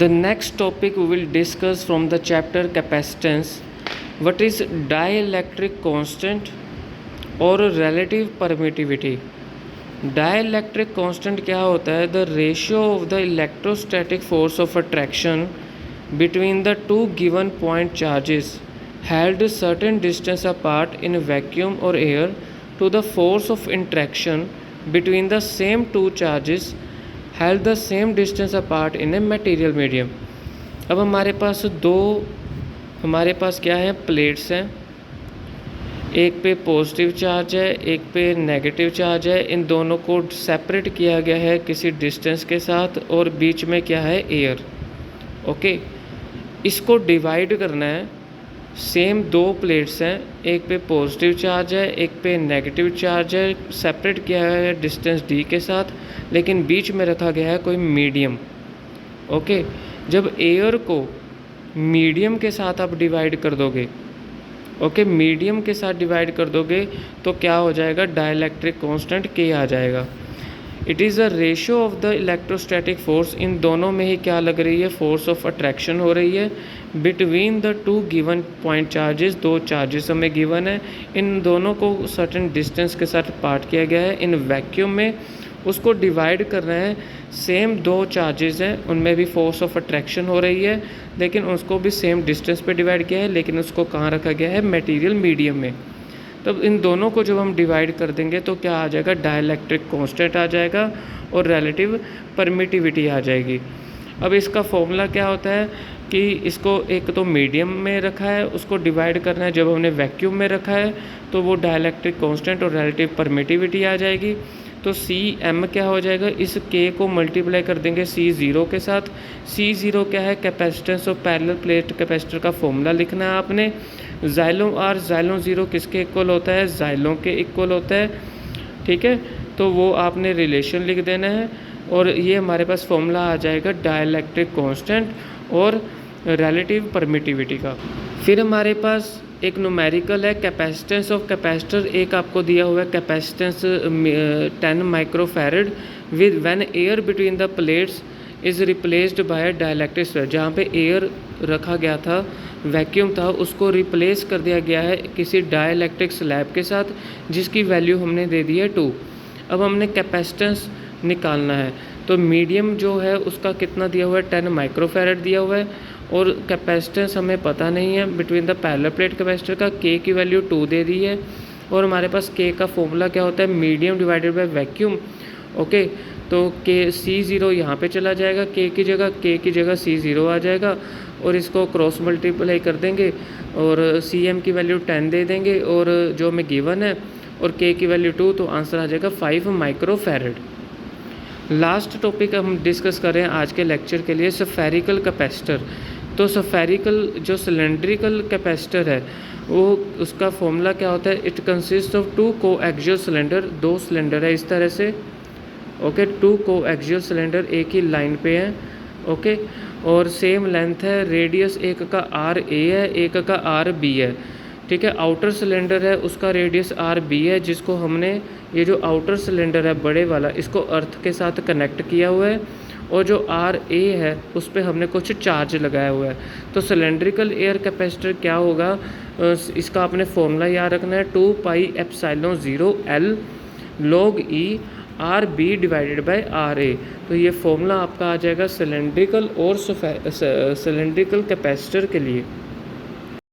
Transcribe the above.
The next topic we will discuss from the chapter capacitance. What is dielectric constant or relative permittivity? Dielectric constant क्या होता है? The ratio of the electrostatic force of attraction between the two given point charges held certain distance apart in vacuum or air to the force of interaction between the same two charges held the same distance apart in a material medium. अब हमारे पास क्या है, plates हैं, एक पे positive charge है, एक पे नेगेटिव चार्ज है। इन दोनों को सेपरेट किया गया है किसी डिस्टेंस के साथ और बीच में क्या है, एयर। ओके, इसको डिवाइड करना है। सेम दो प्लेट्स हैं, एक पे पॉजिटिव चार्ज है, एक पे नेगेटिव चार्ज है, सेपरेट किया है डिस्टेंस d के साथ, लेकिन बीच में रखा गया है कोई मीडियम। ओके, जब एयर को मीडियम के साथ आप डिवाइड कर दोगे, ओके, मीडियम के साथ डिवाइड कर दोगे तो क्या हो जाएगा, डाइलेक्ट्रिक कांस्टेंट K आ जाएगा। It is a ratio of the electrostatic force, इन दोनों में ही क्या लग रही है, फोर्स ऑफ अट्रैक्शन हो रही है between the two given point charges. दो चार्जेस हमें गिवन है, इन दोनों को सर्टेन डिस्टेंस के साथ पार्ट किया गया है। इन वैक्यूम में उसको डिवाइड कर रहे हैं, सेम दो चार्जेस हैं, उनमें भी फोर्स ऑफ अट्रैक्शन हो रही है, लेकिन उसको भी सेम डिस्टेंस पे डिवाइड किया है, लेकिन उसको कहाँ रखा गया है, मटेरियल मीडियम में। तब इन दोनों को जब हम डिवाइड कर देंगे तो क्या आ जाएगा, डाइलेक्ट्रिक कांस्टेंट आ जाएगा और रिलेटिव परमिटिविटी आ जाएगी। अब इसका फॉर्मूला क्या होता है कि इसको एक तो मीडियम में रखा है, उसको डिवाइड करना है, जब हमने वैक्यूम में रखा है तो वो डाइलेक्ट्रिक कांस्टेंट और रिलेटिव परमिटिविटी आ जाएगी। तो Cm क्या हो जाएगा, इस K को मल्टीप्लाई कर देंगे C0 के साथ। C0 क्या है, capacitance of parallel plate capacitor का फॉर्मूला लिखना है आपने। ज़ाइलों R ज़ाइलों 0 किसके इक्वल होता है, ज़ाइलों के इक्वल होता है, ठीक है। तो वो आपने रिलेशन लिख देना है और ये हमारे पास फॉर्मूला आ जाएगा डाइलेक्ट्रिक कांस्टेंट और रिलेटिव परमिटिविटी का। फिर हमारे पास एक न्यूमेरिकल है, कैपेसिटेंस ऑफ कैपेसिटर। एक आपको दिया हुआ है capacitance 10 microfarad with when air between the plates is replaced by dielectric slab. जहाँ पे एयर रखा गया था, वैक्यूम था, उसको रिप्लेस कर दिया गया है किसी डाइलेक्ट्रिक स्लैब के साथ, जिसकी वैल्यू हमने दे दी है 2। अब हमने कैपेसिटेंस निकालना है, तो मीडियम जो है उसका कितना दिया हुआ है, 10 माइक्रोफैरड दिया हुआ है, और कैपेसिटेंस हमें पता नहीं है between the parallel plate capacitor का। K की वैल्यू 2 दे दी है और हमारे पास K का फॉर्मूला क्या होता है, medium divided by vacuum. Okay, तो C0 यहाँ पे चला जाएगा, K की जगह C0 आ जाएगा और इसको क्रॉस मल्टीप्लाई कर देंगे और Cm की वैल्यू 10 दे देंगे और जो हमें गिवन है, और K की वैल्यू 2, तो आंसर आ जाएगा 5 माइक्रोफैरड। लास्ट टॉपिक हम डिस्कस कर रहे हैं आज के लेक्चर के लिए, स्फेरिकल कैपेसिटर। तो स्फेरिकल जो सिलेंड्रिकल कैपेसिटर है वो उसका फॉर्मूला क्या होता है, it consist of 2 coaxial cylinder. 2 cylinder है इस तरह से, ओके, 2 कोएक्सियल सिलेंडर एक ही लाइन पे हैं, ओके, और सेम लेंथ है, रेडियस एक का RA है, एक का RB है, ठीक है। आउटर सिलेंडर है उसका रेडियस RB है, जिसको हमने, ये जो आउटर सिलेंडर है बड़े वाला, इसको अर्थ के साथ कनेक्ट किया हुआ है, और जो RA है उस पर हमने कुछ चार्ज लगाया हुआ है। तो सिलेंड्रिकल एयर कैपेसिटर क्या होगा, इसका आपने फॉर्मूला याद रखना है, 2 pi epsilon 0 L log E RB divided by RA। तो ये फॉर्मूला आपका आ जाएगा सिलेंड्रिकल और सिलेंड्रिकल कैपेसिटर के लिए।